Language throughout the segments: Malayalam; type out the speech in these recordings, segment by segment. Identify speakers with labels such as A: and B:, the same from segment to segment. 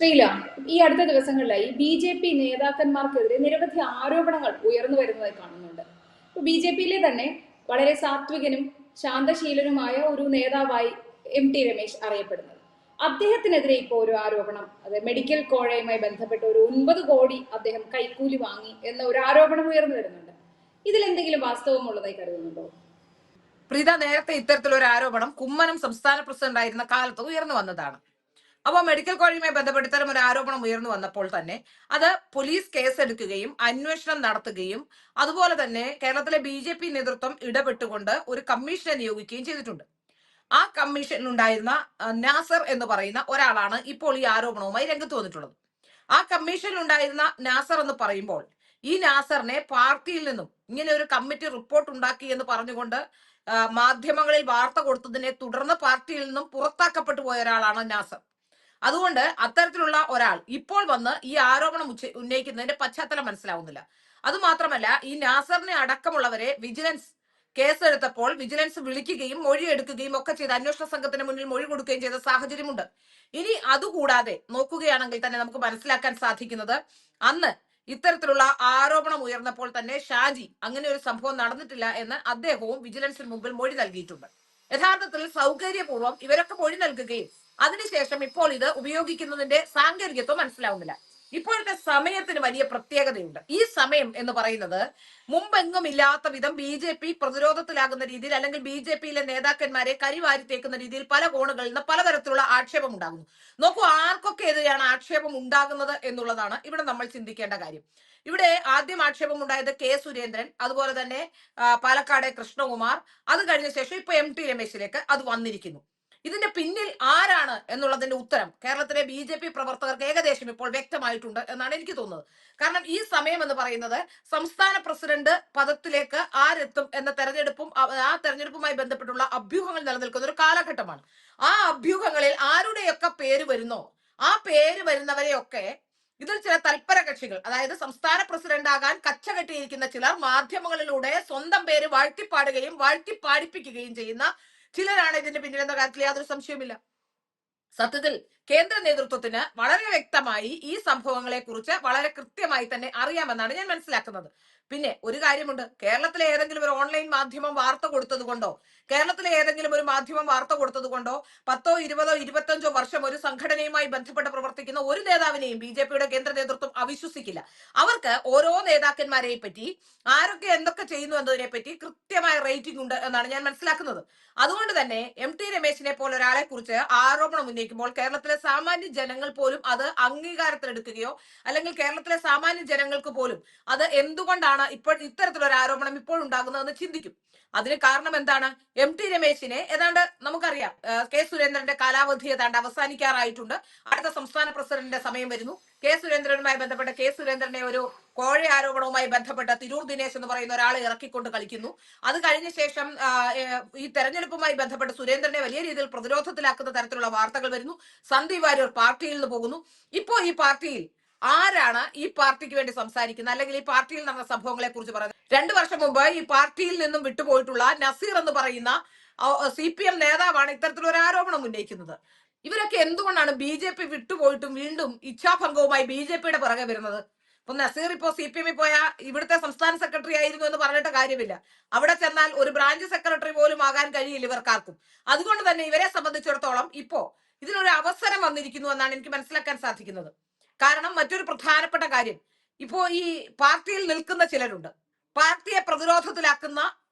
A: ശ്രീല, ഈ അടുത്ത ദിവസങ്ങളിലായി BJP നേതാക്കന്മാർക്കെതിരെ നിരവധി ആരോപണങ്ങൾ ഉയർന്നു വരുന്നതായി കാണുന്നുണ്ട്. ഇപ്പൊ BJPയിലെ തന്നെ വളരെ സാത്വികനും ശാന്തശീലനുമായ ഒരു നേതാവായി MT രമേശ് അറിയപ്പെടുന്നത്. അദ്ദേഹത്തിനെതിരെ ഇപ്പോൾ ഒരു ആരോപണം, അത് മെഡിക്കൽ കോഴയുമായി ബന്ധപ്പെട്ട് ഒരു 9 കോടി അദ്ദേഹം കൈക്കൂലി വാങ്ങി എന്ന ഒരു ആരോപണം ഉയർന്നു വരുന്നുണ്ട്. ഇതിൽ എന്തെങ്കിലും വാസ്തവമുള്ളതായി കരുതുന്നുണ്ടോ?
B: പ്രീത, നേരത്തെ ഇത്തരത്തിലൊരു ആരോപണം കുമ്മനം സംസ്ഥാന പ്രസിഡന്റ് ആയിരുന്ന കാലത്ത് ഉയർന്നു വന്നതാണ്. അപ്പോൾ മെഡിക്കൽ കോളേജുമായി ബന്ധപ്പെട്ട് ഇത്തരം ഒരു ആരോപണം ഉയർന്നു വന്നപ്പോൾ തന്നെ അത് പോലീസ് കേസെടുക്കുകയും അന്വേഷണം നടത്തുകയും അതുപോലെ തന്നെ കേരളത്തിലെ BJP നേതൃത്വം ഇടപെട്ടുകൊണ്ട് ഒരു കമ്മീഷനെ നിയോഗിക്കുകയും ചെയ്തിട്ടുണ്ട്. ആ കമ്മീഷനിൽ ഉണ്ടായിരുന്ന നാസർ എന്ന് പറയുന്ന ഒരാളാണ് ഇപ്പോൾ ഈ ആരോപണവുമായി രംഗത്ത് വന്നിട്ടുള്ളത്. ആ കമ്മീഷനിൽ ഉണ്ടായിരുന്ന നാസർ എന്ന് പറയുമ്പോൾ ഈ നാസറിനെ പാർട്ടിയിൽ നിന്നും ഇങ്ങനെ ഒരു കമ്മിറ്റി റിപ്പോർട്ട് ഉണ്ടാക്കി എന്ന് പറഞ്ഞുകൊണ്ട് മാധ്യമങ്ങളിൽ വാർത്ത കൊടുത്തതിനെ തുടർന്ന് പാർട്ടിയിൽ നിന്നും പുറത്താക്കപ്പെട്ടു പോയ ഒരാളാണ് നാസർ. അതുകൊണ്ട് അത്തരത്തിലുള്ള ഒരാൾ ഇപ്പോൾ വന്ന് ഈ ആരോപണം ഉന്നയിക്കുന്നതിന്റെ പശ്ചാത്തലം മനസ്സിലാവുന്നില്ല. അതുമാത്രമല്ല, ഈ നാസറിനെ അടക്കമുള്ളവരെ വിജിലൻസ് കേസെടുത്തപ്പോൾ വിജിലൻസ് വിളിക്കുകയും മൊഴിയെടുക്കുകയും ഒക്കെ ചെയ്ത് അന്വേഷണ സംഘത്തിന് മുന്നിൽ മൊഴി കൊടുക്കുകയും ചെയ്ത സാഹചര്യമുണ്ട്. ഇനി അതുകൂടാതെ നോക്കുകയാണെങ്കിൽ തന്നെ നമുക്ക് മനസ്സിലാക്കാൻ സാധിക്കുന്നത്, അന്ന് ഇത്തരത്തിലുള്ള ആരോപണം ഉയർന്നപ്പോൾ തന്നെ ഷാജി അങ്ങനെ ഒരു സംഭവം നടന്നിട്ടില്ല എന്ന് അദ്ദേഹവും വിജിലൻസിന് മുമ്പിൽ മൊഴി നൽകിയിട്ടുണ്ട്. യഥാർത്ഥത്തിൽ സൗകര്യപൂർവ്വം ഇവരൊക്കെ മൊഴി നൽകുകയും അതിനുശേഷം ഇപ്പോൾ ഇത് ഉപയോഗിക്കുന്നതിന്റെ സാങ്കേതികത്വം മനസ്സിലാവുന്നില്ല. ഇപ്പോഴത്തെ സമയത്തിന് വലിയ പ്രത്യേകതയുണ്ട്. ഈ സമയം എന്ന് പറയുന്നത് മുമ്പെങ്ങും ഇല്ലാത്ത വിധം BJP പ്രതിരോധത്തിലാകുന്ന രീതിയിൽ, അല്ലെങ്കിൽ BJPയിലെ നേതാക്കന്മാരെ കരിവാരി തേക്കുന്ന രീതിയിൽ പല കോണുകളിൽ നിന്ന് പലതരത്തിലുള്ള ആക്ഷേപം ഉണ്ടാകുന്നു. നോക്കൂ, ആർക്കൊക്കെ എതിരെയാണ് ആക്ഷേപം ഉണ്ടാകുന്നത് എന്നുള്ളതാണ് ഇവിടെ നമ്മൾ ചിന്തിക്കേണ്ട കാര്യം. ഇവിടെ ആദ്യം ആക്ഷേപം ഉണ്ടായത് K. സുരേന്ദ്രൻ, അതുപോലെ തന്നെ പാലക്കാട് കൃഷ്ണകുമാർ, അത് കഴിഞ്ഞ ശേഷം ഇപ്പൊ MT രമേശിലേക്ക് അത് വന്നിരിക്കുന്നു. ഇതിന്റെ പിന്നിൽ ആരാണ് എന്നുള്ളതിന്റെ ഉത്തരം കേരളത്തിലെ BJP പ്രവർത്തകർക്ക് ഏകദേശം ഇപ്പോൾ വ്യക്തമായിട്ടുണ്ട് എന്നാണ് എനിക്ക് തോന്നുന്നത്. കാരണം ഈ സമയം എന്ന് പറയുന്നത് സംസ്ഥാന പ്രസിഡന്റ് പദത്തിലേക്ക് ആരെത്തും എന്ന തെരഞ്ഞെടുപ്പുമായി ബന്ധപ്പെട്ടുള്ള അഭ്യൂഹങ്ങൾ നിലനിൽക്കുന്ന ഒരു കാലഘട്ടമാണ്. ആ അഭ്യൂഹങ്ങളിൽ ആരുടെയൊക്കെ പേര് വരുന്നോ ആ പേര് വരുന്നവരെയൊക്കെ ഇതിൽ ചില തൽപര കക്ഷികൾ, അതായത് സംസ്ഥാന പ്രസിഡന്റ് ആകാൻ കച്ചകെട്ടിയിരിക്കുന്ന ചിലർ മാധ്യമങ്ങളിലൂടെ സ്വന്തം പേര് വാഴ്ത്തിപ്പാടുകയും വാഴ്ത്തിപ്പാടിപ്പിക്കുകയും ചെയ്യുന്ന ചിലരാണ് ഇതിന്റെ പിന്നിലെന്ന കാര്യത്തിൽ യാതൊരു സംശയവുമില്ല. സത്യത്തിൽ കേന്ദ്ര നേതൃത്വത്തിന് വളരെ വ്യക്തമായി ഈ സംഭവങ്ങളെ കുറിച്ച് വളരെ കൃത്യമായി തന്നെ അറിയാമെന്നാണ് ഞാൻ മനസ്സിലാക്കുന്നത്. പിന്നെ ഒരു കാര്യമുണ്ട്, കേരളത്തിലെ ഏതെങ്കിലും ഒരു ഓൺലൈൻ മാധ്യമം വാർത്ത കൊടുത്തത് കൊണ്ടോ, കേരളത്തിലെ ഏതെങ്കിലും ഒരു മാധ്യമം വാർത്ത കൊടുത്തത് കൊണ്ടോ 10, 20, 25 വർഷം ഒരു സംഘടനയുമായി ബന്ധപ്പെട്ട് പ്രവർത്തിക്കുന്ന ഒരു നേതാവിനെയും BJPയുടെ കേന്ദ്ര നേതൃത്വം അവിശ്വസിക്കില്ല. അവർക്ക് ഓരോ നേതാക്കന്മാരെയും പറ്റി, ആരൊക്കെ എന്തൊക്കെ ചെയ്യുന്നു എന്നതിനെ പറ്റി കൃത്യമായ റേറ്റിംഗ് ഉണ്ട് എന്നാണ് ഞാൻ മനസ്സിലാക്കുന്നത്. അതുകൊണ്ട് തന്നെ MT രമേശിനെ പോലെ ഒരാളെ കുറിച്ച് ആരോപണം ഉന്നയിക്കുമ്പോൾ കേരളത്തിലെ സാമാന്യ ജനങ്ങൾ പോലും അത് അംഗീകാരത്തിലെടുക്കുകയോ, അല്ലെങ്കിൽ കേരളത്തിലെ സാമാന്യ ജനങ്ങൾക്ക് പോലും അത് എന്തുകൊണ്ടാണ് ഇപ്പോൾ ഇത്തരത്തിലൊരു ആരോപണം ഇപ്പോൾ ഉണ്ടാകുന്നതെന്ന് ചിന്തിക്കും. അതിന് കാരണം എന്താണ്? MT രമേശിനെ ഏതാണ്ട് നമുക്കറിയാം, K. സുരേന്ദ്രന്റെ കാലാവധി ഏതാണ്ട് അവസാനിക്കാറായിട്ടുണ്ട്. അടുത്ത സംസ്ഥാന പ്രസിഡന്റിന്റെ സമയം വരുന്നു. K. സുരേന്ദ്രനുമായി ബന്ധപ്പെട്ട K. സുരേന്ദ്രനെ ഒരു കോഴ ആരോപണവുമായി ബന്ധപ്പെട്ട തിരൂർ ദിനേശ് എന്ന് പറയുന്ന ഒരാളെ ഇറക്കിക്കൊണ്ട് കളിക്കുന്നു. അത് കഴിഞ്ഞ ശേഷം ഈ തെരഞ്ഞെടുപ്പുമായി ബന്ധപ്പെട്ട് സുരേന്ദ്രനെ വലിയ രീതിയിൽ പ്രതിരോധത്തിലാക്കുന്ന തരത്തിലുള്ള വാർത്തകൾ വരുന്നു. സന്ദീപ് വാര്യർ പാർട്ടിയിൽ നിന്ന് പോകുന്നു. ഇപ്പോ ഈ പാർട്ടിയിൽ ആരാണ് ഈ പാർട്ടിക്ക് വേണ്ടി സംസാരിക്കുന്നത്, അല്ലെങ്കിൽ ഈ പാർട്ടിയിൽ നടന്ന സംഭവങ്ങളെ കുറിച്ച് പറയുന്നത്? 2 വർഷം മുമ്പ് ഈ പാർട്ടിയിൽ നിന്നും വിട്ടുപോയിട്ടുള്ള നസീർ എന്ന് പറയുന്ന CPM നേതാവാണ് ഇത്തരത്തിലൊരു ആരോപണം ഉന്നയിക്കുന്നത്. ഇവരൊക്കെ എന്തുകൊണ്ടാണ് BJP വിട്ടുപോയിട്ടും വീണ്ടും ഇച്ഛാഭംഗവുമായി BJPയുടെ പുറകെ വരുന്നത്? ഇപ്പൊ നസീർ ഇപ്പോ CPM-ൽ പോയ ഇവിടുത്തെ സംസ്ഥാന സെക്രട്ടറി ആയിരുന്നു എന്ന് പറഞ്ഞിട്ട് കാര്യമില്ല. അവിടെ ചെന്നാൽ ഒരു ബ്രാഞ്ച് സെക്രട്ടറി പോലും ആകാൻ കഴിയില്ല ഇവർക്കാർക്കും. അതുകൊണ്ട് തന്നെ ഇവരെ സംബന്ധിച്ചിടത്തോളം ഇപ്പോ ഇതിനൊരു അവസരം വന്നിരിക്കുന്നു എന്നാണ് എനിക്ക് മനസ്സിലാക്കാൻ സാധിക്കുന്നത്. കാരണം മറ്റൊരു പ്രധാനപ്പെട്ട കാര്യം, ഇപ്പോ ഈ പാർട്ടിയിൽ നിൽക്കുന്ന ചിലരുണ്ട്. പാർട്ടിയെ പ്രതിരോധത്തിലാക്കുന്ന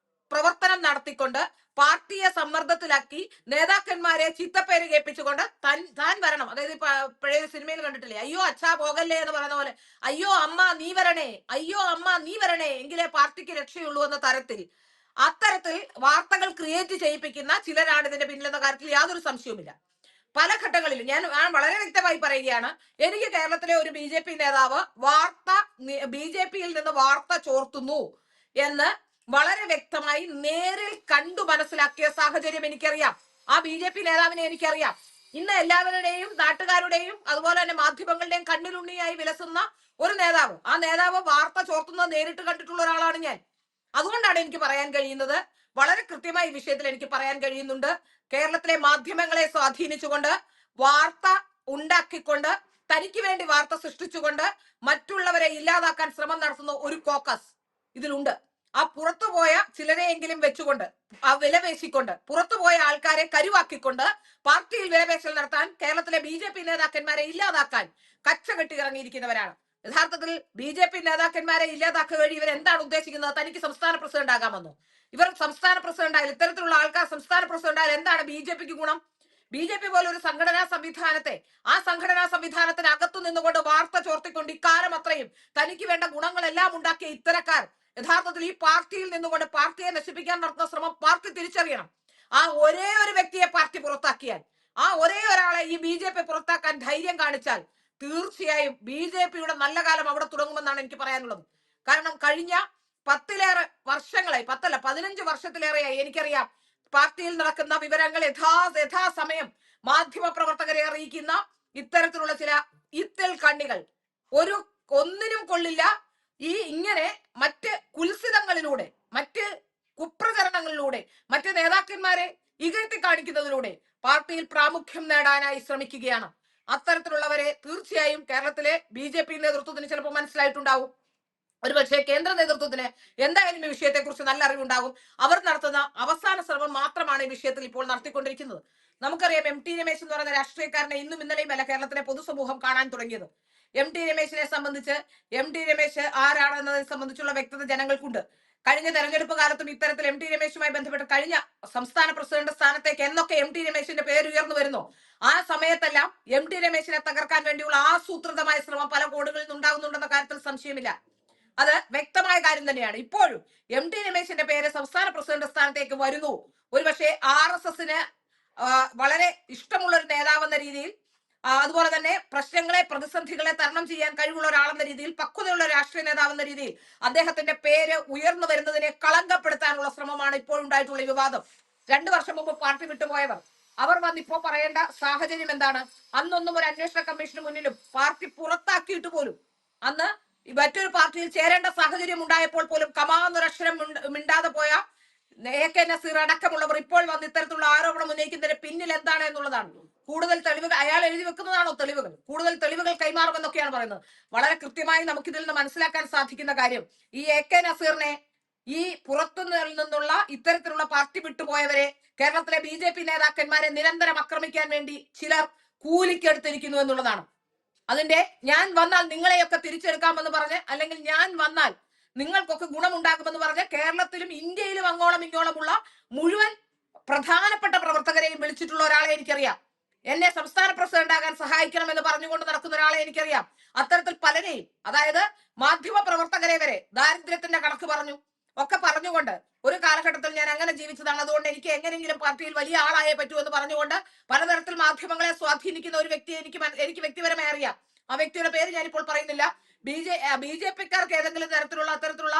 B: പ്രവർത്തനം നടത്തിക്കൊണ്ട് പാർട്ടിയെ സമ്മർദ്ദത്തിലാക്കി നേതാക്കന്മാരെ ചിത്തപ്പേര് കേൾപ്പിച്ചുകൊണ്ട് താൻ വരണം. അതായത് പഴയ സിനിമയിൽ കണ്ടിട്ടില്ലേ, അയ്യോ അച്ഛാ പോകല്ലേ എന്ന് പറയുന്ന പോലെ, അയ്യോ അമ്മ നീ വരണേ, അയ്യോ അമ്മ നീ വരണേ എങ്കിലേ പാർട്ടിക്ക് രക്ഷയുള്ളൂ എന്ന തരത്തിൽ അത്തരത്തിൽ വാർത്തകൾ ക്രിയേറ്റ് ചെയ്യിപ്പിക്കുന്ന ചിലരാണ് ഇതിന്റെ പിന്നിലെന്ന കാര്യത്തിൽ യാതൊരു സംശയവുമില്ല. പല ഘട്ടങ്ങളിലും ഞാൻ വളരെ വ്യക്തമായി പറയുകയാണ്, എനിക്ക് കേരളത്തിലെ ഒരു BJP നേതാവ് BJPയിൽ നിന്ന് വാർത്ത ചോർത്തുന്നു എന്ന് വളരെ വ്യക്തമായി നേരിൽ കണ്ടു മനസ്സിലാക്കിയ സാഹചര്യം എനിക്കറിയാം. ആ BJP നേതാവിനെ എനിക്കറിയാം. ഇന്ന് എല്ലാവരുടെയും നാട്ടുകാരുടെയും അതുപോലെ തന്നെ മാധ്യമങ്ങളുടെയും കണ്ണിലുണ്ണിയായി വിലസുന്ന ഒരു നേതാവ്, ആ നേതാവ് വാർത്ത ചോർത്തുന്നത് നേരിട്ട് കണ്ടിട്ടുള്ള ഒരാളാണ് ഞാൻ. അതുകൊണ്ടാണ് എനിക്ക് പറയാൻ കഴിയുന്നത്, വളരെ കൃത്യമായി ഈ വിഷയത്തിൽ എനിക്ക് പറയാൻ കഴിയുന്നുണ്ട്. കേരളത്തിലെ മാധ്യമങ്ങളെ സ്വാധീനിച്ചുകൊണ്ട് വാർത്ത ഉണ്ടാക്കിക്കൊണ്ട് തനിക്ക് വേണ്ടി വാർത്ത സൃഷ്ടിച്ചുകൊണ്ട് മറ്റുള്ളവരെ ഇല്ലാതാക്കാൻ ശ്രമം നടത്തുന്ന ഒരു കോക്കസ് ഇതിലുണ്ട്. ആ പുറത്തുപോയ ചിലരെയെങ്കിലും വെച്ചുകൊണ്ട്, ആ വിലപേശിക്കൊണ്ട്, പുറത്തുപോയ ആൾക്കാരെ കരുവാക്കിക്കൊണ്ട് പാർട്ടിയിൽ വിലപേശൽ നടത്താൻ കേരളത്തിലെ BJP നേതാക്കന്മാരെ ഇല്ലാതാക്കാൻ കച്ചകെട്ടി ഇറങ്ങിയിരിക്കുന്നവരാണ്. യഥാർത്ഥത്തിൽ BJP നേതാക്കന്മാരെ ഇല്ലാതാക്കുക വഴി ഇവർ എന്താണ് ഉദ്ദേശിക്കുന്നത്? തനിക്ക് സംസ്ഥാന പ്രസിഡന്റ് ആകാമെന്നോ? ഇവർ സംസ്ഥാന പ്രസിഡന്റ് ആയാലും, ഇത്തരത്തിലുള്ള ആൾക്കാർ സംസ്ഥാന പ്രസിഡന്റ് ആയാലും എന്താണ് BJPക്ക് ഗുണം? BJP പോലെ ഒരു സംഘടനാ സംവിധാനത്തെ, ആ സംഘടനാ സംവിധാനത്തിന് അകത്തു നിന്നുകൊണ്ട് വാർത്ത ചോർത്തിക്കൊണ്ട് ഇക്കാലം അത്രയും തനിക്ക് വേണ്ട ഗുണങ്ങളെല്ലാം ഉണ്ടാക്കിയ ഇത്തരക്കാർ യഥാർത്ഥത്തിൽ ഈ പാർട്ടിയിൽ നിന്നുകൊണ്ട് പാർട്ടിയെ നശിപ്പിക്കാൻ നടത്തുന്ന ശ്രമം പാർട്ടി തിരിച്ചറിയണം. ആ ഒരേ ഒരു വ്യക്തിയെ പാർട്ടി പുറത്താക്കിയാൽ, ആ ഒരേ ഒരാളെ ഈ BJP പുറത്താക്കാൻ ധൈര്യം കാണിച്ചാൽ തീർച്ചയായും BJPയുടെ നല്ല കാലം അവിടെ തുടങ്ങുമെന്നാണ് എനിക്ക് പറയാനുള്ളത്. കാരണം കഴിഞ്ഞ 10-ലേറെ വർഷങ്ങളായി, 10 അല്ല 15 വർഷത്തിലേറെയായി എനിക്കറിയാം പാർട്ടിയിൽ നടക്കുന്ന വിവരങ്ങൾ യഥാസമയം മാധ്യമ പ്രവർത്തകരെ അറിയിക്കുന്ന ഇത്തരത്തിലുള്ള ചില ഇത്തൽ കണ്ണികൾ ഒന്നിനും കൊള്ളില്ല. ഇങ്ങനെ മറ്റ് കുൽസിതങ്ങളിലൂടെ, മറ്റ് കുപ്രചരണങ്ങളിലൂടെ, മറ്റ് നേതാക്കന്മാരെ ഇകഴ്ത്തി കാണിക്കുന്നതിലൂടെ പാർട്ടിയിൽ പ്രാമുഖ്യം നേടാനായി ശ്രമിക്കുകയാണ്. അത്തരത്തിലുള്ളവരെ തീർച്ചയായും കേരളത്തിലെ BJP നേതൃത്വത്തിന് ചിലപ്പോൾ മനസ്സിലായിട്ടുണ്ടാവും. ഒരുപക്ഷെ കേന്ദ്ര നേതൃത്വത്തിന് എന്തായാലും ഈ വിഷയത്തെക്കുറിച്ച് നല്ല അറിവുണ്ടാകും. അവർ നടത്തുന്ന അവസാന ശ്രമം മാത്രമാണ് ഈ വിഷയത്തിൽ ഇപ്പോൾ നടത്തിക്കൊണ്ടിരിക്കുന്നത്. നമുക്കറിയാം MT രമേശ് എന്ന് പറയുന്ന രാഷ്ട്രീയക്കാരനെ ഇന്നും ഇന്നലെയും അല്ല കേരളത്തിലെ പൊതുസമൂഹം കാണാൻ തുടങ്ങിയത്. MT രമേശിനെ സംബന്ധിച്ച്, MT രമേശ് ആരാണെന്നതിനെ സംബന്ധിച്ചുള്ള വ്യക്തത ജനങ്ങൾക്കുണ്ട്. കഴിഞ്ഞ തെരഞ്ഞെടുപ്പ് കാലത്തും ഇത്തരത്തിൽ MT രമേശുമായി ബന്ധപ്പെട്ട് കഴിഞ്ഞ സംസ്ഥാന പ്രസിഡന്റ് സ്ഥാനത്തേക്ക് എന്നൊക്കെ MT രമേശിന്റെ പേര് ഉയർന്നു വരുന്നു, ആ സമയത്തെല്ലാം MT രമേശിനെ തകർക്കാൻ വേണ്ടിയുള്ള ആസൂത്രിതമായ ശ്രമം പല കോണുകളിൽ നിന്നുണ്ടാകുന്നുണ്ടെന്ന കാര്യത്തിൽ സംശയമില്ല. അത് വ്യക്തമായ കാര്യം തന്നെയാണ്. ഇപ്പോഴും MT രമേശിന്റെ പേര് സംസ്ഥാന പ്രസിഡന്റ് സ്ഥാനത്തേക്ക് വരുന്നു. ഒരുപക്ഷെ RSSന് വളരെ ഇഷ്ടമുള്ള ഒരു നേതാവെന്ന രീതിയിൽ, അതുപോലെ തന്നെ പ്രശ്നങ്ങളെ, പ്രതിസന്ധികളെ തരണം ചെയ്യാൻ കഴിവുള്ള ഒരാളെന്ന രീതിയിൽ, പക്വതയുള്ള രാഷ്ട്രീയ നേതാവെന്ന രീതിയിൽ അദ്ദേഹത്തിന്റെ പേര് ഉയർന്നു വരുന്നതിനെ കളങ്കപ്പെടുത്താനുള്ള ശ്രമമാണ് ഇപ്പോഴുണ്ടായിട്ടുള്ള വിവാദം. 2 വർഷം മുമ്പ് പാർട്ടി വിട്ടുപോയവർ, അവർ വന്നിപ്പോ പറയേണ്ട സാഹചര്യം എന്താണ്? അന്നൊന്നും ഒരു അന്വേഷണ കമ്മീഷന് മുന്നിലും പാർട്ടി പുറത്താക്കിയിട്ട് പോലും, അന്ന് മറ്റൊരു പാർട്ടിയിൽ ചേരേണ്ട സാഹചര്യം ഉണ്ടായപ്പോൾ പോലും കമാന്നൊരക്ഷരം മിണ്ടാതെ പോയ AK നസീർ അടക്കമുള്ളവർ ഇപ്പോൾ വന്ന് ഇത്തരത്തിലുള്ള ആരോപണം ഉന്നയിക്കുന്നതിന് പിന്നിൽ എന്താണ് എന്നുള്ളതാണ്. കൂടുതൽ തെളിവുകൾ അയാൾ എഴുതി വെക്കുന്നതാണോ തെളിവുകൾ? കൂടുതൽ തെളിവുകൾ കൈമാറുമെന്നൊക്കെയാണ് പറയുന്നത്. വളരെ കൃത്യമായി നമുക്കിതിൽ നിന്ന് മനസ്സിലാക്കാൻ സാധിക്കുന്ന കാര്യം, ഈ AK നസീറിനെ, ഈ പുറത്തു നിന്നുള്ള ഇത്തരത്തിലുള്ള പാർട്ടി വിട്ടുപോയവരെ, കേരളത്തിലെ BJP നേതാക്കന്മാരെ നിരന്തരം ആക്രമിക്കാൻ വേണ്ടി ചിലർ കൂലിക്കെടുത്തിരിക്കുന്നു എന്നുള്ളതാണ്. അതിന്റെ ഞാൻ വന്നാൽ നിങ്ങളെയൊക്കെ തിരിച്ചെടുക്കാമെന്ന് പറഞ്ഞ്, അല്ലെങ്കിൽ ഞാൻ വന്നാൽ നിങ്ങൾക്കൊക്കെ ഗുണമുണ്ടാകുമെന്ന് പറഞ്ഞ് കേരളത്തിലും ഇന്ത്യയിലും അങ്ങോളം ഇങ്ങോളമുള്ള മുഴുവൻ പ്രധാനപ്പെട്ട പ്രവർത്തകരെയും വിളിച്ചിട്ടുള്ള ഒരാളെ എനിക്കറിയാം. എന്നെ സംസ്ഥാന പ്രസിഡന്റ് ആകാൻ സഹായിക്കണമെന്ന് പറഞ്ഞുകൊണ്ട് നടക്കുന്ന ഒരാളെ എനിക്കറിയാം. അത്തരത്തിൽ പലരെയും, അതായത് മാധ്യമ പ്രവർത്തകരെ വരെ ദാരിദ്ര്യത്തിന്റെ കണക്ക് പറഞ്ഞു ഒക്കെ പറഞ്ഞുകൊണ്ട്, ഒരു കാലഘട്ടത്തിൽ ഞാൻ അങ്ങനെ ജീവിച്ചതാണ്, അതുകൊണ്ട് എനിക്ക് എങ്ങനെയെങ്കിലും പാർട്ടിയിൽ വലിയ ആളായേ പറ്റൂ എന്ന് പറഞ്ഞുകൊണ്ട് പലതരത്തിൽ മാധ്യമങ്ങളെ സ്വാധീനിക്കുന്ന ഒരു വ്യക്തിയെ എനിക്ക് വ്യക്തിപരമായി അറിയാം. ആ വ്യക്തിയുടെ പേര് ഞാനിപ്പോൾ പറയുന്നില്ല. BJPക്കാർക്ക് ഏതെങ്കിലും തരത്തിലുള്ള അത്തരത്തിലുള്ള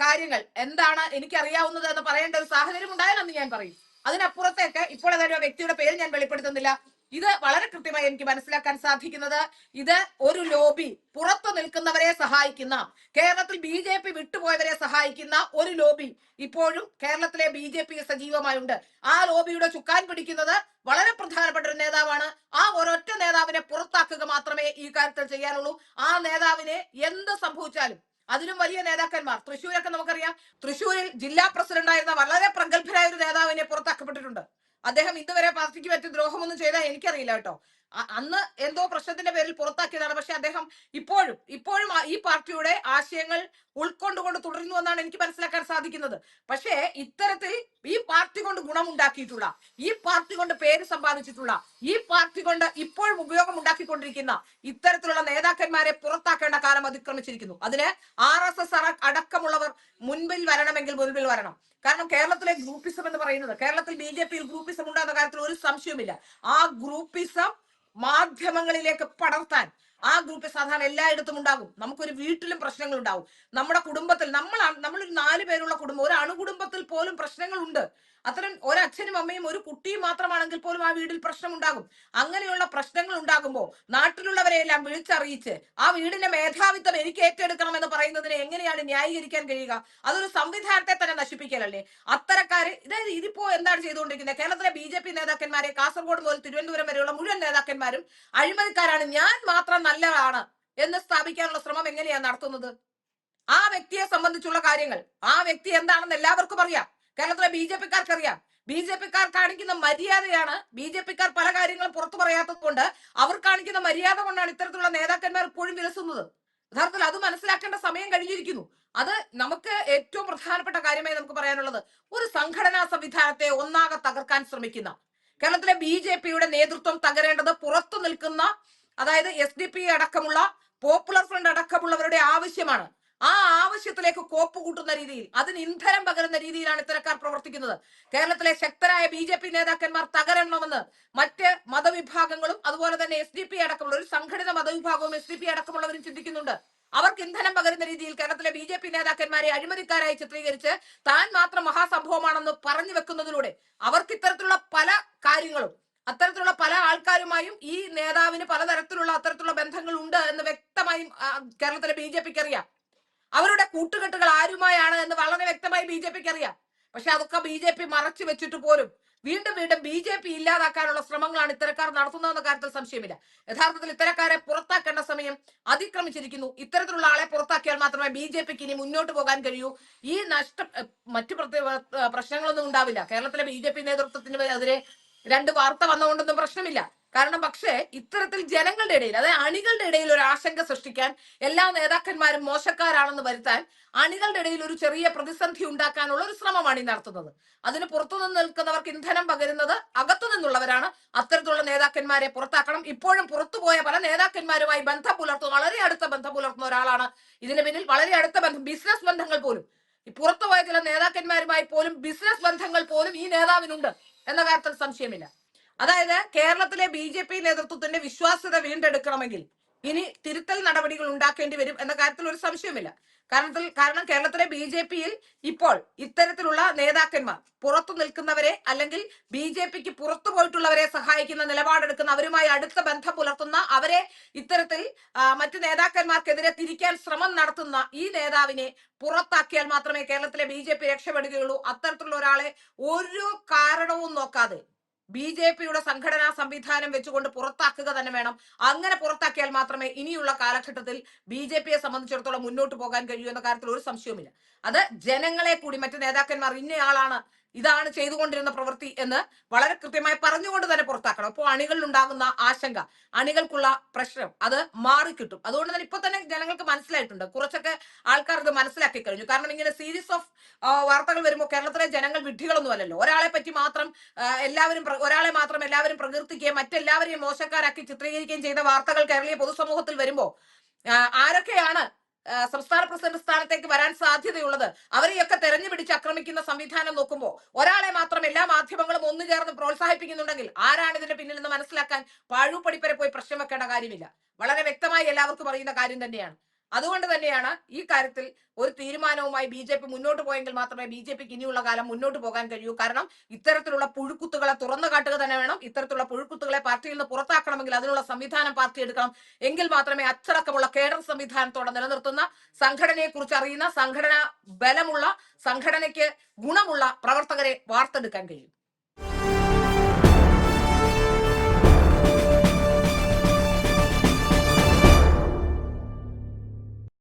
B: കാര്യങ്ങൾ എന്താണ് എനിക്കറിയാവുന്നത് എന്ന് പറയേണ്ട ഒരു സാഹചര്യം ഉണ്ടായാലെന്ന് ഞാൻ പറയും. അതിനപ്പുറത്തേക്ക് ഇപ്പോൾ ഏതായാലും ആ വ്യക്തിയുടെ പേര് ഞാൻ വെളിപ്പെടുത്തുന്നില്ല. ഇത് വളരെ കൃത്യമായി എനിക്ക് മനസ്സിലാക്കാൻ സാധിക്കുന്നത്, ഇത് ഒരു ലോബി, പുറത്തു നിൽക്കുന്നവരെ സഹായിക്കുന്ന, കേരളത്തിൽ BJP വിട്ടുപോയവരെ സഹായിക്കുന്ന ഒരു ലോബി ഇപ്പോഴും കേരളത്തിലെ BJP സജീവമായുണ്ട്. ആ ലോബിയുടെ ചുക്കാൻ പിടിക്കുന്നത് വളരെ പ്രധാനപ്പെട്ട ഒരു നേതാവാണ്. ആ ഒരൊറ്റ നേതാവിനെ പുറത്താക്കുക മാത്രമേ ഈ കാര്യത്തിൽ ചെയ്യാനുള്ളൂ. ആ നേതാവിനെ എന്ത് സംഭവിച്ചാലും, അതിലും വലിയ നേതാക്കന്മാർ, തൃശ്ശൂരൊക്കെ നമുക്കറിയാം, തൃശ്ശൂരിൽ ജില്ലാ പ്രസിഡന്റ് ആയിരുന്ന വളരെ പ്രഗത്ഭരായ ഒരു നേതാവിനെ പുറത്താക്കപ്പെട്ടിട്ടുണ്ട്. അദ്ദേഹം ഇതുവരെ പാർട്ടിക്ക് പറ്റിയ ദ്രോഹമൊന്നും ചെയ്താൽ എനിക്കറിയില്ല കേട്ടോ. അന്ന് എന്തോ പ്രശ്നത്തിന്റെ പേരിൽ പുറത്താക്കിയതാണ്. പക്ഷെ അദ്ദേഹം ഇപ്പോഴും ഈ പാർട്ടിയുടെ ആശയങ്ങൾ ഉൾക്കൊണ്ടുകൊണ്ട് തുടരുന്നു എന്നാണ് എനിക്ക് മനസ്സിലാക്കാൻ സാധിക്കുന്നത്. പക്ഷേ ഇത്തരത്തിൽ ഈ പാർട്ടി കൊണ്ട് ഗുണമുണ്ടാക്കിയിട്ടുള്ള, ഈ പാർട്ടി കൊണ്ട് പേര് സമ്പാദിച്ചിട്ടുള്ള, ഈ പാർട്ടി കൊണ്ട് ഇപ്പോഴും ഉപയോഗം ഉണ്ടാക്കിക്കൊണ്ടിരിക്കുന്ന ഇത്തരത്തിലുള്ള നേതാക്കന്മാരെ പുറത്താക്കേണ്ട കാലം അതിക്രമിച്ചിരിക്കുന്നു. അതിന് RSS അടക്കമുള്ളവർ മുൻപിൽ വരണമെങ്കിൽ മുൻപിൽ വരണം. കാരണം കേരളത്തിലെ ഗ്രൂപ്പിസം എന്ന് പറയുന്നത്, കേരളത്തിൽ BJPയിൽ ഗ്രൂപ്പിസം ഉണ്ടാകുന്ന കാര്യത്തിൽ ഒരു സംശയവുമില്ല. ആ ഗ്രൂപ്പിസം മാധ്യമങ്ങളിലേക്ക് പടർത്താൻ, ആ ഗ്രൂപ്പ് സാധാരണ എല്ലായിടത്തും ഉണ്ടാകും. നമുക്കൊരു വീട്ടിലും പ്രശ്നങ്ങൾ ഉണ്ടാവും. നമ്മുടെ കുടുംബത്തിൽ നമ്മളൊരു 4 പേരുള്ള കുടുംബം, ഒരു അണുകുടുംബത്തിൽ പോലും പ്രശ്നങ്ങളുണ്ട്. അത്തരം ഒരച്ഛനും അമ്മയും ഒരു കുട്ടിയും മാത്രമാണെങ്കിൽ പോലും ആ വീട്ടിൽ പ്രശ്നമുണ്ടാകും. അങ്ങനെയുള്ള പ്രശ്നങ്ങൾ ഉണ്ടാകുമ്പോൾ നാട്ടിലുള്ളവരെയെല്ലാം വിളിച്ചറിയിച്ച് ആ വീടിന്റെ മേധാവിത്വം എനിക്ക് ഏറ്റെടുക്കണം എന്ന് പറയുന്നതിനെ എങ്ങനെയാണ് ന്യായീകരിക്കാൻ കഴിയുക? അതൊരു സംവിധാനത്തെ തന്നെ നശിപ്പിക്കലല്ലേ? അത്തരക്കാര് ഇതിപ്പോ എന്താണ് ചെയ്തുകൊണ്ടിരിക്കുന്നത്? കേരളത്തിലെ BJP നേതാക്കന്മാരെ, കാസർഗോഡ് മുതൽ തിരുവനന്തപുരം വരെയുള്ള മുഴുവൻ നേതാക്കന്മാരും അഴിമതിക്കാരാണ്, ഞാൻ മാത്രം നല്ലതാണ് എന്ന് സ്ഥാപിക്കാനുള്ള ശ്രമം എങ്ങനെയാണ് നടത്തുന്നത്? ആ വ്യക്തിയെ സംബന്ധിച്ചുള്ള കാര്യങ്ങൾ, ആ വ്യക്തി എന്താണെന്ന് എല്ലാവർക്കും അറിയാം. കേരളത്തിലെ BJP-ക്കാർക്ക് അറിയാം. BJP-ക്കാർ കാണിക്കുന്ന മര്യാദയാണ്, BJP-ക്കാർ പല കാര്യങ്ങളും പുറത്തു പറയാത്തത് കൊണ്ട് അവർ കാണിക്കുന്ന മര്യാദ കൊണ്ടാണ് ഇത്തരത്തിലുള്ള നേതാക്കന്മാർ ഇപ്പോഴും വിലസുന്നത്. യഥാർത്ഥത്തിൽ അത് മനസ്സിലാക്കേണ്ട സമയം കഴിഞ്ഞിരിക്കുന്നു. അത് നമുക്ക് ഏറ്റവും പ്രധാനപ്പെട്ട കാര്യമായി നമുക്ക് പറയാനുള്ളത്, ഒരു സംഘടനാ സംവിധാനത്തെ ഒന്നാകെ തകർക്കാൻ ശ്രമിക്കുന്ന കേരളത്തിലെ BJP-യുടെ നേതൃത്വം തകരേണ്ടത് പുറത്തു നിൽക്കുന്ന, അതായത് SDP അടക്കമുള്ള, പോപ്പുലർ ഫ്രണ്ട് അടക്കമുള്ളവരുടെ ആവശ്യമാണ്. ആ ആവശ്യത്തിലേക്ക് കോപ്പ് കൂട്ടുന്ന രീതിയിൽ, അതിന് ഇന്ധനം പകരുന്ന രീതിയിലാണ് ഇത്തരക്കാർ പ്രവർത്തിക്കുന്നത്. കേരളത്തിലെ ശക്തരായ BJP നേതാക്കന്മാർ തകരണമെന്ന് മറ്റ് മതവിഭാഗങ്ങളും അതുപോലെ തന്നെ SDP അടക്കമുള്ള ഒരു സംഘടിത മതവിഭാഗവും SDP അടക്കമുള്ളവരും ചിന്തിക്കുന്നുണ്ട്. അവർക്ക് ഇന്ധനം പകരുന്ന രീതിയിൽ കേരളത്തിലെ BJP നേതാക്കന്മാരെ അഴിമതിക്കാരായി ചിത്രീകരിച്ച് താൻ മാത്രം മഹാസംഭവമാണെന്ന് പറഞ്ഞു വെക്കുന്നതിലൂടെ അവർക്ക് ഇത്തരത്തിലുള്ള പല കാര്യങ്ങളും, അത്തരത്തിലുള്ള പല ആൾക്കാരുമായും ഈ നേതാവിന് പലതരത്തിലുള്ള അത്തരത്തിലുള്ള ബന്ധങ്ങൾ ഉണ്ട് എന്ന് വ്യക്തമായും കേരളത്തിലെ BJP-ക്ക് അറിയാം. അവരുടെ കൂട്ടുകെട്ടുകൾ ആരുമായാണ് എന്ന് വളരെ വ്യക്തമായി BJP-ക്ക് അറിയാം. പക്ഷെ അതൊക്കെ BJP മറച്ചു വെച്ചിട്ട് പോലും വീണ്ടും വീണ്ടും BJP ഇല്ലാതാക്കാനുള്ള ശ്രമങ്ങളാണ് ഇത്തരക്കാർ നടത്തുന്നതെന്ന കാര്യത്തിൽ സംശയമില്ല. യഥാർത്ഥത്തിൽ ഇത്തരക്കാരെ പുറത്താക്കേണ്ട സമയം അതിക്രമിച്ചിരിക്കുന്നു. ഇത്തരത്തിലുള്ള ആളെ പുറത്താക്കിയാൽ മാത്രമേ BJP-ക്ക് ഇനി മുന്നോട്ട് പോകാൻ കഴിയൂ. ഈ മറ്റു പ്രശ്നങ്ങളൊന്നും ഉണ്ടാവില്ല. കേരളത്തിലെ BJP നേതൃത്വത്തിനെതിരെ 2 വാർത്ത വന്നുകൊണ്ടൊന്നും പ്രശ്നമില്ല. കാരണം പക്ഷേ ഇത്തരത്തിൽ ജനങ്ങളുടെ ഇടയിൽ, അതായത് അണികളുടെ ഇടയിൽ ഒരു ആശങ്ക സൃഷ്ടിക്കാൻ, എല്ലാ നേതാക്കന്മാരും മോശക്കാരാണെന്ന് വരുത്താൻ അണികളുടെ ഇടയിൽ ഒരു ചെറിയ പ്രതിസന്ധി ഉണ്ടാക്കാനുള്ള ഒരു ശ്രമമാണ് ഈ നടത്തുന്നത്. അതിന് പുറത്തുനിന്ന് നിൽക്കുന്നവർക്ക് ഇന്ധനം പകരുന്നത് അകത്തു നിന്നുള്ളവരാണ്. അത്തരത്തിലുള്ള നേതാക്കന്മാരെ പുറത്താക്കണം. ഇപ്പോഴും പുറത്തുപോയ പല നേതാക്കന്മാരുമായി ബന്ധം പുലർത്തുന്ന, വളരെ അടുത്ത ബന്ധം പുലർത്തുന്ന ഒരാളാണ് ഇതിന് പിന്നിൽ. വളരെ അടുത്ത ബന്ധം, ബിസിനസ് ബന്ധങ്ങൾ പോലും, ഈ പുറത്തുപോയ ചില നേതാക്കന്മാരുമായി പോലും ബിസിനസ് ബന്ധങ്ങൾ പോലും ഈ നേതാവിനുണ്ട് എന്ന കാര്യത്തിൽ സംശയമില്ല. അതായത് കേരളത്തിലെ BJP നേതൃത്വത്തിന്റെ വിശ്വാസ്യത വീണ്ടെടുക്കണമെങ്കിൽ ഇനി തിരുത്തൽ നടപടികൾ ഉണ്ടാക്കേണ്ടി വരും എന്ന കാര്യത്തിൽ ഒരു സംശയമില്ല. കാരണം കേരളത്തിലെ BJP-യിൽ ഇപ്പോൾ ഇത്തരത്തിലുള്ള നേതാക്കന്മാർ, പുറത്തു നിൽക്കുന്നവരെ അല്ലെങ്കിൽ BJP-ക്ക് പുറത്തു പോയിട്ടുള്ളവരെ സഹായിക്കുന്ന നിലപാടെടുക്കുന്ന, അവരുമായി അടുത്ത ബന്ധം പുലർത്തുന്ന, അവരെ ഇത്തരത്തിൽ മറ്റു നേതാക്കന്മാർക്കെതിരെ തിരിക്കാൻ ശ്രമം നടത്തുന്ന ഈ നേതാവിനെ പുറത്താക്കിയാൽ മാത്രമേ കേരളത്തിലെ BJP രക്ഷപ്പെടുകയുള്ളൂ. അത്തരത്തിലുള്ള ഒരാളെ ഒരു കാരണവും നോക്കാതെ BJP-യുടെ സംഘടനാ സംവിധാനം വെച്ചുകൊണ്ട് പുറത്താക്കുക തന്നെ വേണം. അങ്ങനെ പുറത്താക്കിയാൽ മാത്രമേ ഇനിയുള്ള കാലഘട്ടത്തിൽ BJP-യെ സംബന്ധിച്ചിടത്തോളം മുന്നോട്ട് പോകാൻ കഴിയൂ എന്ന കാര്യത്തിൽ ഒരു സംശയവുമില്ല. അത് ജനങ്ങളെ കൂടി മറ്റു നേതാക്കന്മാർ ഇന്നയാളാണ്, ഇതാണ് ചെയ്തുകൊണ്ടിരുന്ന പ്രവൃത്തി എന്ന് വളരെ കൃത്യമായി പറഞ്ഞുകൊണ്ട് തന്നെ പുറത്താക്കണം. അപ്പോൾ അണികളിൽ ഉണ്ടാകുന്ന ആശങ്ക, അണികൾക്കുള്ള പ്രശ്നം അത് മാറിക്കിട്ടും. അതുകൊണ്ട് തന്നെ ഇപ്പൊ തന്നെ ജനങ്ങൾക്ക് മനസ്സിലായിട്ടുണ്ട്, കുറച്ചൊക്കെ ആൾക്കാർ ഇത് മനസ്സിലാക്കി കഴിഞ്ഞു. കാരണം ഇങ്ങനെ സീരീസ് ഓഫ് വാർത്തകൾ വരുമ്പോൾ കേരളത്തിലെ ജനങ്ങൾ വിഡ്ഢികളൊന്നും അല്ലല്ലോ. ഒരാളെ മാത്രം എല്ലാവരും പ്രകീർത്തിക്കുകയും മറ്റെല്ലാവരെയും മോശക്കാരാക്കി ചിത്രീകരിക്കുകയും ചെയ്ത വാർത്തകൾ കേരളീയ പൊതുസമൂഹത്തിൽ വരുമ്പോ ആരൊക്കെയാണ് സംസ്ഥാന പ്രസിഡന്റ് സ്ഥാനത്തേക്ക് വരാൻ സാധ്യതയുള്ളത്, അവരെയൊക്കെ തെരഞ്ഞു പിടിച്ച് ആക്രമിക്കുന്ന സംവിധാനം നോക്കുമ്പോൾ ഒരാളെ മാത്രം എല്ലാ മാധ്യമങ്ങളും ഒന്നു ചേർന്ന് പ്രോത്സാഹിപ്പിക്കുന്നുണ്ടെങ്കിൽ ആരാണ് ഇതിന്റെ പിന്നിൽ നിന്ന് മനസ്സിലാക്കാൻ പാഴൂപ്പടിപ്പരെ പോയി പ്രശ്നം വെക്കേണ്ട കാര്യമില്ല. വളരെ വ്യക്തമായി എല്ലാവർക്കും അറിയുന്ന കാര്യം തന്നെയാണ്. അതുകൊണ്ട് തന്നെയാണ് ഈ കാര്യത്തിൽ ഒരു തീരുമാനവുമായി BJP മുന്നോട്ട് പോയെങ്കിൽ മാത്രമേ BJP-ക്ക് ഇനിയുള്ള കാലം മുന്നോട്ട് പോകാൻ കഴിയൂ. കാരണം ഇത്തരത്തിലുള്ള പുഴുക്കുത്തുകളെ തുറന്നു കാട്ടുക തന്നെ വേണം. ഇത്തരത്തിലുള്ള പുഴുക്കുത്തുകളെ പാർട്ടിയിൽ നിന്ന് പുറത്താക്കണമെങ്കിൽ അതിനുള്ള സംവിധാനം പാർട്ടി എടുക്കണം. എങ്കിൽ മാത്രമേ അച്ചടക്കമുള്ള കേഡർ സംവിധാനത്തോടെ നിലനിർത്തുന്ന, സംഘടനയെ കുറിച്ച് അറിയുന്ന, സംഘടനാ ബലമുള്ള, സംഘടനയ്ക്ക് ഗുണമുള്ള പ്രവർത്തകരെ വാർത്തെടുക്കാൻ കഴിയും.